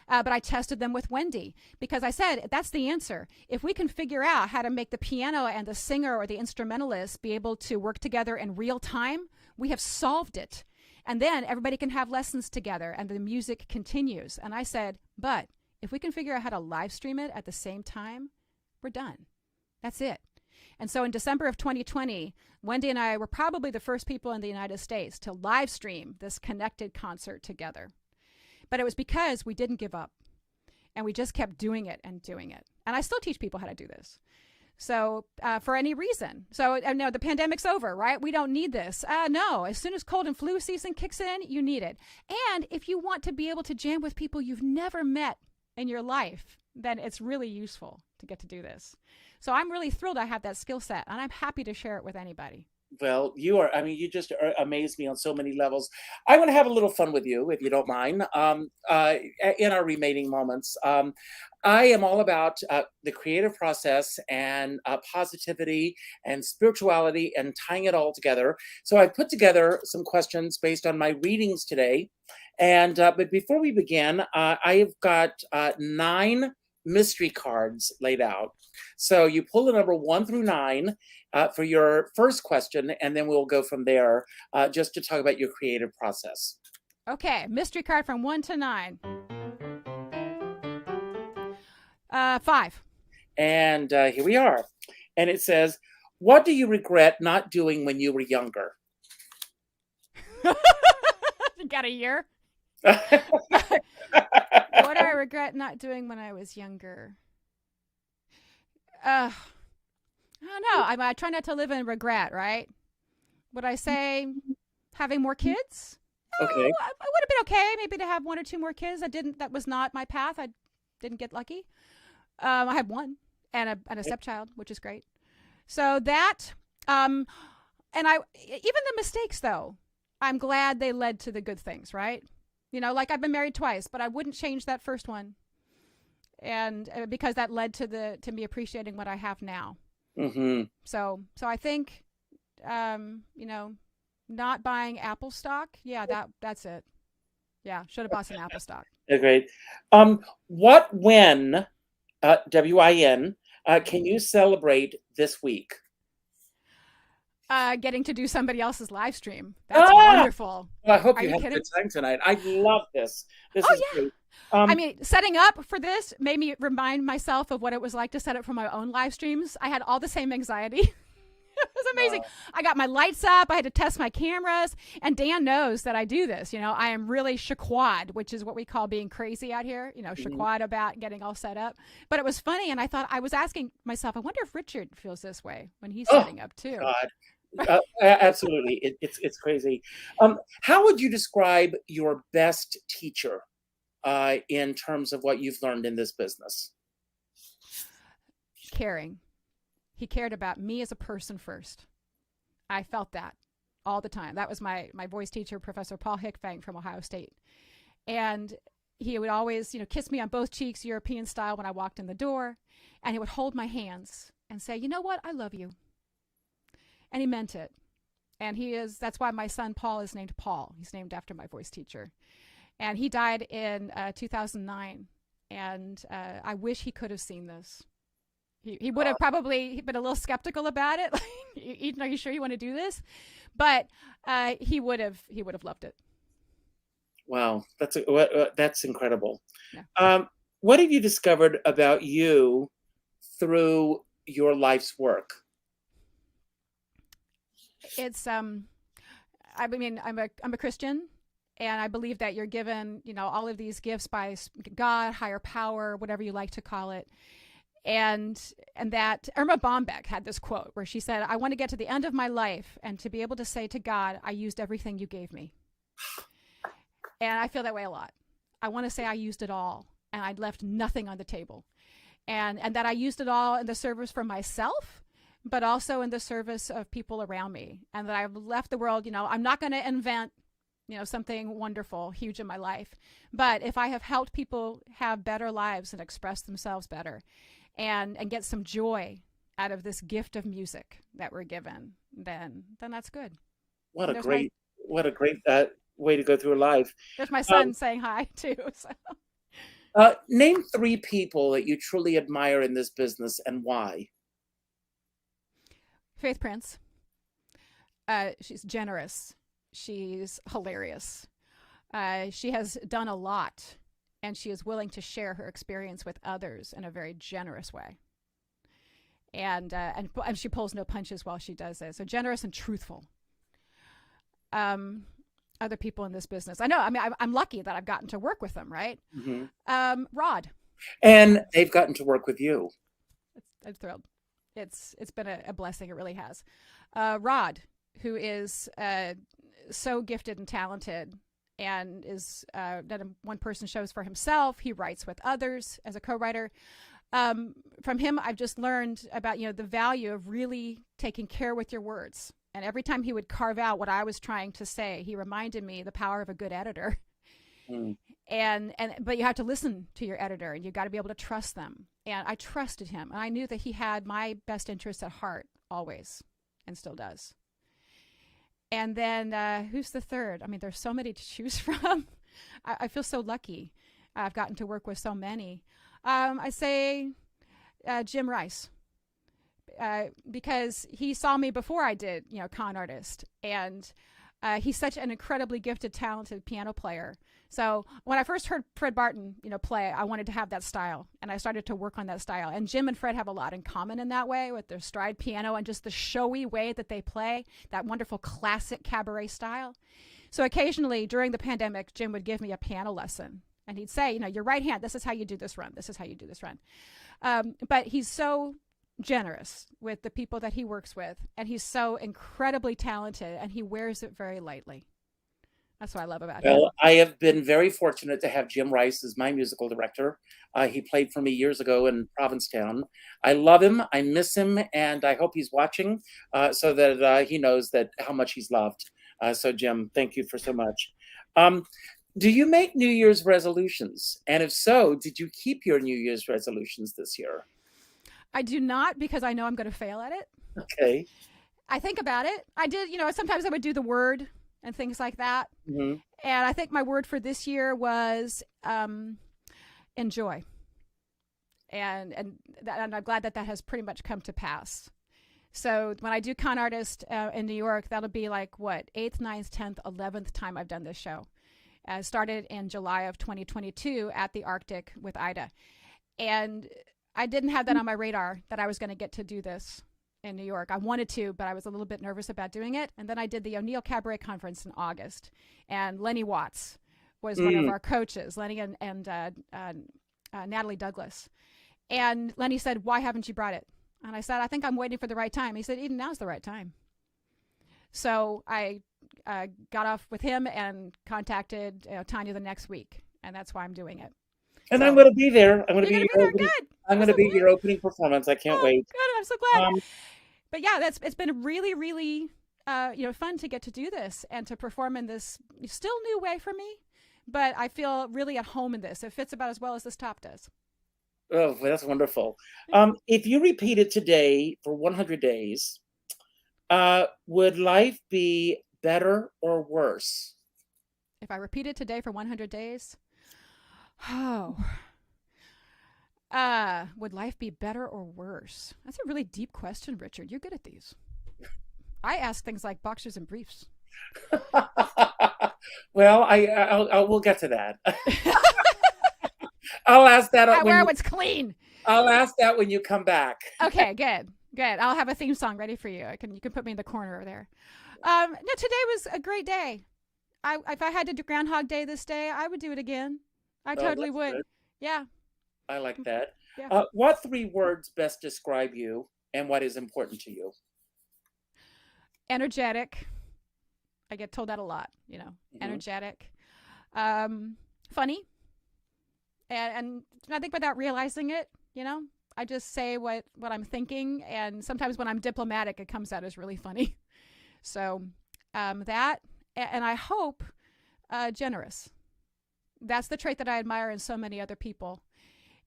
But I tested them with Wendy because I said, that's the answer. If we can figure out how to make the piano and the singer or the instrumentalist be able to work together in real time, we have solved it. And then everybody can have lessons together and the music continues. And I said, but if we can figure out how to live stream it at the same time, we're done. That's it. And so in December of 2020, Wendy and I were probably the first people in the United States to live stream this connected concert together. But it was because we didn't give up. And we just kept doing it and doing it. And I still teach people how to do this. So for any reason. So no, the pandemic's over, right? We don't need this. No, as soon as cold and flu season kicks in, you need it. And if you want to be able to jam with people you've never met in your life, then it's really useful to get to do this. So I'm really thrilled I have that skill set, and I'm happy to share it with anybody. Well, you just amaze me on so many levels. I want to have a little fun with you, if you don't mind, in our remaining moments. I am all about the creative process and positivity and spirituality and tying it all together. So I put together some questions based on my readings today. And but before we begin, I have got 9 mystery cards laid out. So you pull the number 1 through 9 for your first question, and then we'll go from there just to talk about your creative process. Okay, mystery card from 1 to 9. 5. And here we are. And it says, what do you regret not doing when you were younger? You got a year? What do I regret not doing when I was younger? I don't know. I try not to live in regret, right? Would I say having more kids? Okay. I would have been okay maybe to have 1 or 2 more kids. That was not my path. I didn't get lucky. I had 1 and a stepchild, which is great. So that, and even the mistakes though, I'm glad they led to the good things, right? You know, like I've been married twice, but I wouldn't change that first one. And because that led to me appreciating what I have now. Mm-hmm. So I think, you know, not buying Apple stock. Yeah, that's it. Yeah. Should have bought some Apple stock. Great. When, WIN, can you celebrate this week? Getting to do somebody else's live stream. That's wonderful. Well, I hope Are you you had a kidding? good time tonight. I love this. This is Yeah. great. I mean, setting up for this made me remind myself of what it was like to set up for my own live streams. I had all the same anxiety. It was amazing. Wow. I got my lights up. I had to test my cameras. And Dan knows that I do this. You know, I am really shaquad, which is what we call being crazy out here. You know, shaquad about getting all set up. But it was funny. And I was asking myself, I wonder if Richard feels this way when he's setting up too. God. Absolutely. It's crazy. How would you describe your best teacher in terms of what you've learned in this business? Caring. He cared about me as a person first. I felt that all the time. That was my voice teacher, Professor Paul Hickfang from Ohio State. And he would always, you know, kiss me on both cheeks, European style, when I walked in the door. And he would hold my hands and say, you know what? I love you. And he meant it. And that's why my son Paul is named Paul. He's named after my voice teacher. And he died in 2009. And I wish he could have seen this. He would have probably been a little skeptical about it. Eden, are you sure you want to do this? But he would have loved it. Wow, that's incredible. Yeah. What have you discovered about you through your life's work? It's I mean, I'm a Christian, and I believe that you're given, you know, all of these gifts by God, higher power, whatever you like to call it. And that Irma Bombeck had this quote where she said, I want to get to the end of my life and to be able to say to God, I used everything you gave me. And I feel that way a lot. I want to say I used it all and I left nothing on the table. And that I used it all in the service for myself, but also in the service of people around me. And that I've left the world, you know, I'm not going to invent, you know, something wonderful, huge in my life. But if I have helped people have better lives and express themselves better, and get some joy out of this gift of music that we're given, then that's good. What a great way to go through life. There's my son saying hi too. So. Name 3 people that you truly admire in this business and why. Faith Prince. She's generous. She's hilarious. She has done a lot. And she is willing to share her experience with others in a very generous way. And she pulls no punches while she does it. So generous and truthful. Other people in this business. I know, I mean, I'm lucky that I've gotten to work with them, right? Mm-hmm. Rod. And they've gotten to work with you. I'm thrilled. It's been a blessing. It really has. Rod, who is so gifted and talented, and is done one-person shows for himself. He writes with others as a co-writer. From him, I've just learned about, you know, the value of really taking care with your words. And every time he would carve out what I was trying to say, he reminded me the power of a good editor. Mm. But you have to listen to your editor, and you got to be able to trust them. And I trusted him, and I knew that he had my best interests at heart always, and still does. And then who's the third? I mean, there's so many to choose from. I feel so lucky. I've gotten to work with so many. I say Jim Rice. Because he saw me before I did, Kahn Artist. And he's such an incredibly gifted, talented piano player. So when I first heard Fred Barton, play, I wanted to have that style. And I started to work on that style. And Jim and Fred have a lot in common in that way with their stride piano and just the showy way that they play, that wonderful classic cabaret style. So occasionally during the pandemic, Jim would give me a piano lesson. And he'd say, your right hand, this is how you do this run. This is how you do this run. But he's so generous with the people that he works with, and he's so incredibly talented, and he wears it very lightly. That's what I love about him. Well, I have been very fortunate to have Jim Rice as my musical director. He played for me years ago in Provincetown. I love him, I miss him, and I hope he's watching so that he knows that how much he's loved. So Jim, thank you for so much. Do you make New Year's resolutions? And if so, did you keep your New Year's resolutions this year? I do not, because I know I'm going to fail at it. Okay. I think about it. I did, sometimes I would do the word and things like that. Mm-hmm. And I think my word for this year was enjoy. And I'm glad that has pretty much come to pass. So when I do Kahn Artist in New York, that'll be like, 8th, 9th, 10th, 11th time I've done this show. Started in July of 2022 at the Arctic with Ida. And I didn't have that on my radar that I was going to get to do this in New York. I wanted to, but I was a little bit nervous about doing it. And then I did the O'Neill Cabaret Conference in August. And Lenny Watts was one of our coaches, Lenny and Natalie Douglas. And Lenny said, "Why haven't you brought it?" And I said, "I think I'm waiting for the right time." He said, "Eden, now's the right time." So I got off with him and contacted Tanya the next week. And that's why I'm doing it. And So, I'm going to be there. I'm going to be there. Good. I'm going to be your opening performance. I can't wait. Good. I'm so glad. But yeah, it's been really, really, fun to get to do this and to perform in this still new way for me. But I feel really at home in this. It fits about as well as this top does. Oh, that's wonderful. If you repeat it today for 100 days, would life be better or worse? If I repeat it today for 100 days, would life be better or worse? That's a really deep question, Richard. You're good at these. I ask things like boxers and briefs. Well, we'll get to that. I'll ask that. I wear what's clean. I'll ask that when you come back. Okay, good. I'll have a theme song ready for you. You can put me in the corner over there. No, today was a great day. If I had to do Groundhog Day this day, I would do it again. I totally would. Good. Yeah. I like that. Yeah. What 3 words best describe you and what is important to you? Energetic. I get told that a lot, energetic. Funny. And I think without realizing it, I just say what I'm thinking. And sometimes when I'm diplomatic, it comes out as really funny. So that, and I hope generous. That's the trait that I admire in so many other people.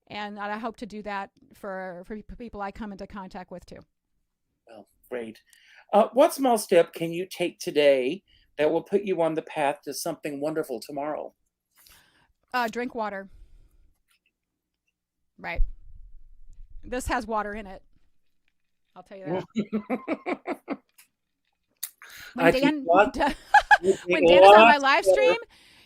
And I hope to do that for people I come into contact with too. Well, great. What small step can you take today that will put you on the path to something wonderful tomorrow? Drink water. Right. This has water in it. I'll tell you that. When Dan was on my live stream,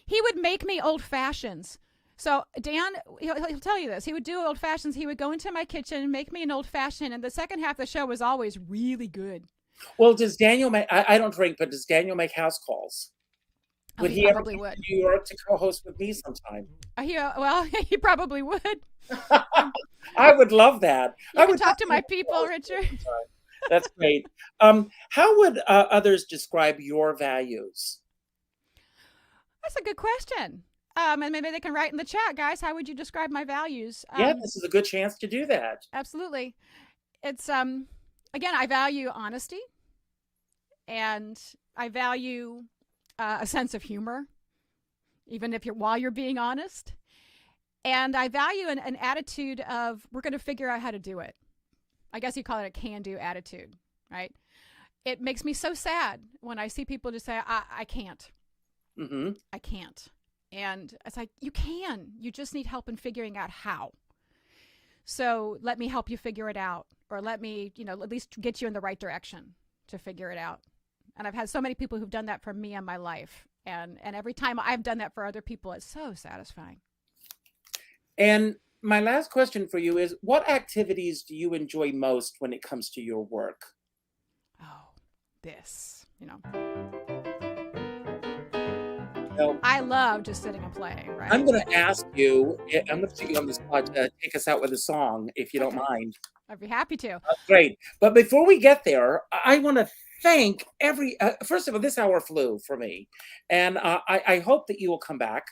he would make me old fashions. So Dan, he'll tell you this. He would do old fashions. He would go into my kitchen and make me an old fashioned. And the second half of the show was always really good. Well, does Daniel make, I don't drink, but does Daniel make house calls? Would he probably ever would. come to New York to co-host with me sometime? He probably would. I would love that. I would talk to my people, Richard. That's great. How would others describe your values? That's a good question. And maybe they can write in the chat, guys. How would you describe my values? Yeah, this is a good chance to do that. Absolutely. It's again, I value honesty, and I value a sense of humor, even if while you're being honest. And I value an attitude of we're going to figure out how to do it. I guess you call it a can-do attitude, right? It makes me so sad when I see people just say, I can't. Mm-hmm. I can't. And it's like, you can. You just need help in figuring out how. So let me help you figure it out, or let me, at least get you in the right direction to figure it out. And I've had so many people who've done that for me in my life. And every time I've done that for other people, it's so satisfying. And my last question for you is, what activities do you enjoy most when it comes to your work? Oh, this, Well, I love just sitting and playing, right? I'm going to ask you, I'm going to put you on the spot to take us out with a song, if you don't mind. I'd be happy to. Great. But before we get there, I want to thank first of all, this hour flew for me. And I hope that you will come back.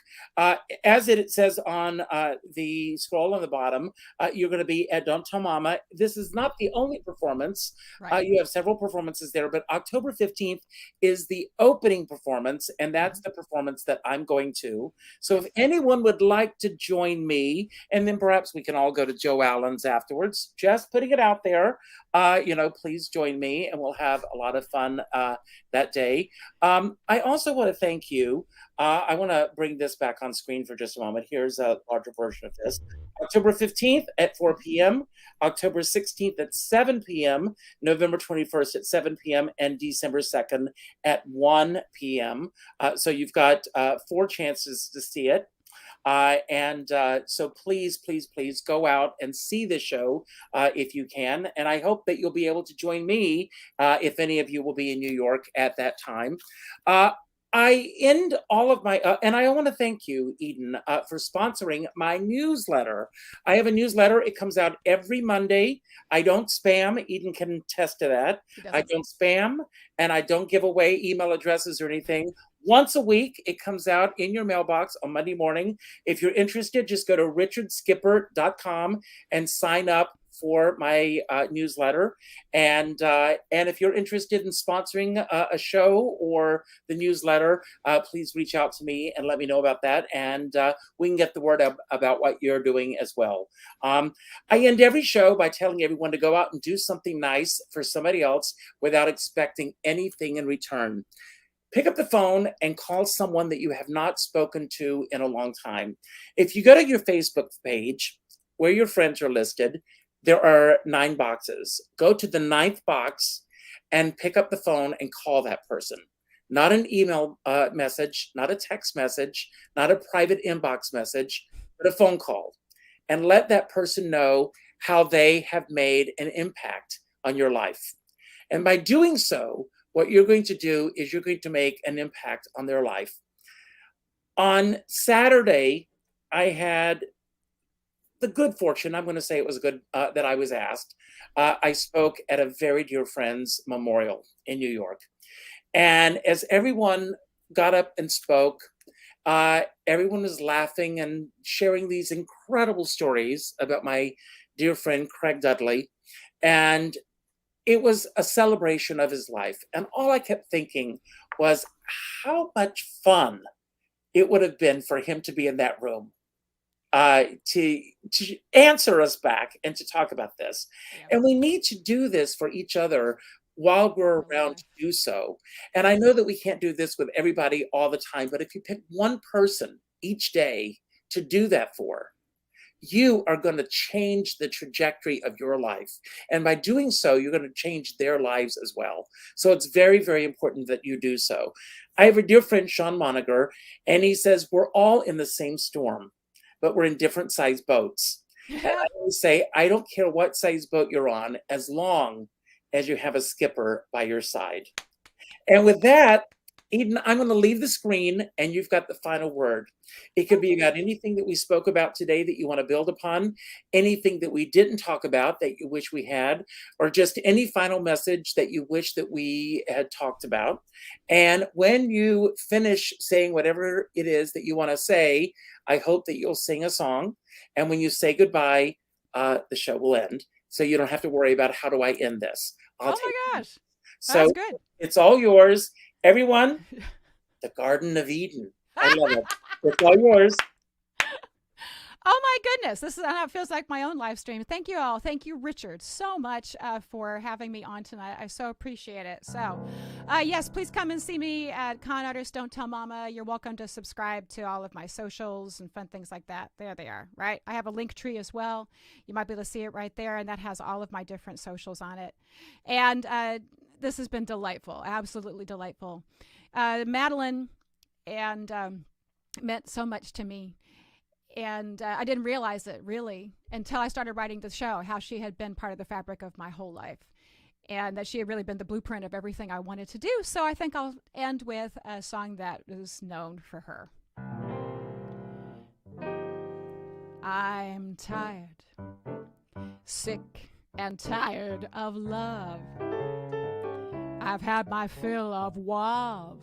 As it says on the scroll on the bottom, you're going to be at Don't Tell Mama. This is not the only performance. Right. You have several performances there, but October 15th is the opening performance, and that's the performance that I'm going to. So if anyone would like to join me, and then perhaps we can all go to Joe Allen's afterwards, just putting it out there, please join me, and we'll have a lot of fun that day. I also want to thank you. I want to bring this back on screen for just a moment. Here's a larger version of this. October 15th at 4 p.m., October 16th at 7 p.m., November 21st at 7 p.m., and December 2nd at 1 p.m. So you've got 4 chances to see it. So please go out and see the show if you can. And I hope that you'll be able to join me if any of you will be in New York at that time. I end all of my, and I want to thank you, Eden, for sponsoring my newsletter. I have a newsletter. It comes out every Monday. I don't spam. Eden can attest to that. I don't spam, and I don't give away email addresses or anything. Once a week, it comes out in your mailbox on Monday morning. If you're interested, just go to richardskipper.com and sign up for my newsletter. And if you're interested in sponsoring a show or the newsletter, please reach out to me and let me know about that. And we can get the word out about what you're doing as well. I end every show by telling everyone to go out and do something nice for somebody else without expecting anything in return. Pick up the phone and call someone that you have not spoken to in a long time. If you go to your Facebook page where your friends are listed, there are 9 boxes. Go to the 9th box and pick up the phone and call that person. Not an email message, not a text message, not a private inbox message, but a phone call. And let that person know how they have made an impact on your life. And by doing so, what you're going to do is you're going to make an impact on their life. On Saturday, I had the good fortune, I'm going to say it was good, that I was asked. I spoke at a very dear friend's memorial in New York. And as everyone got up and spoke, everyone was laughing and sharing these incredible stories about my dear friend, Craig Dudley. And it was a celebration of his life. And all I kept thinking was how much fun it would have been for him to be in that room, to answer us back and to talk about this. Yeah. And we need to do this for each other while we're around to do so. And I know that we can't do this with everybody all the time, but if you pick one person each day to do that for, you are going to change the trajectory of your life. And by doing so, you're going to change their lives as well. So it's very, very important that you do so. I have a dear friend, Sean Moniger, and he says, we're all in the same storm, but we're in different size boats. And I always say, I don't care what size boat you're on, as long as you have a skipper by your side. And with that, Eden, I'm going to leave the screen and you've got the final word. It could be about anything that we spoke about today that you want to build upon, anything that we didn't talk about that you wish we had, or just any final message that you wish that we had talked about. And when you finish saying whatever it is that you want to say, I hope that you'll sing a song. And when you say goodbye, the show will end. So you don't have to worry about how do I end this. Oh my gosh. So good. It's all yours. Everyone, the Garden of Eden. I love it. It's all yours. Oh my goodness, this feels like my own live stream. Thank you all. Thank you, Richard, so much for having me on tonight. I so appreciate it. So, yes, please come and see me at Kahn Artist. Don't Tell Mama. You're welcome to subscribe to all of my socials and fun things like that. There they are, right? I have a link tree as well. You might be able to see it right there, and that has all of my different socials on it. And this has been delightful, absolutely delightful. Madeline and meant so much to me. And I didn't realize it, really, until I started writing the show, how she had been part of the fabric of my whole life. And that she had really been the blueprint of everything I wanted to do. So I think I'll end with a song that is known for her. I'm tired, sick and tired of love. I've had my fill of love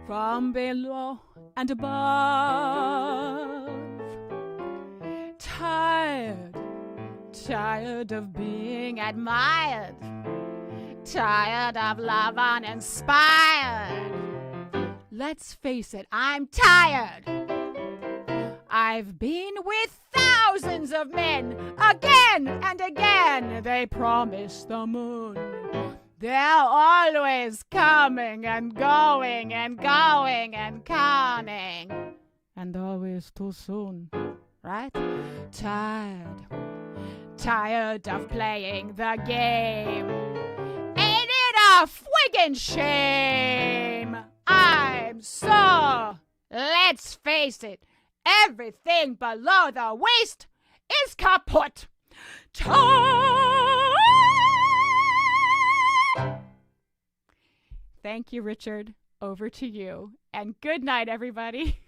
from below and above. Tired of being admired, tired of love uninspired. Let's face it, I'm tired. I've been with thousands of men, again and again. They promise the moon. They're always coming and going and going and coming, and always too soon, right? Tired of playing the game. Ain't it a friggin' shame? I'm so, let's face it, everything below the waist is kaput. Thank you, Richard. Over to you. And good night, everybody.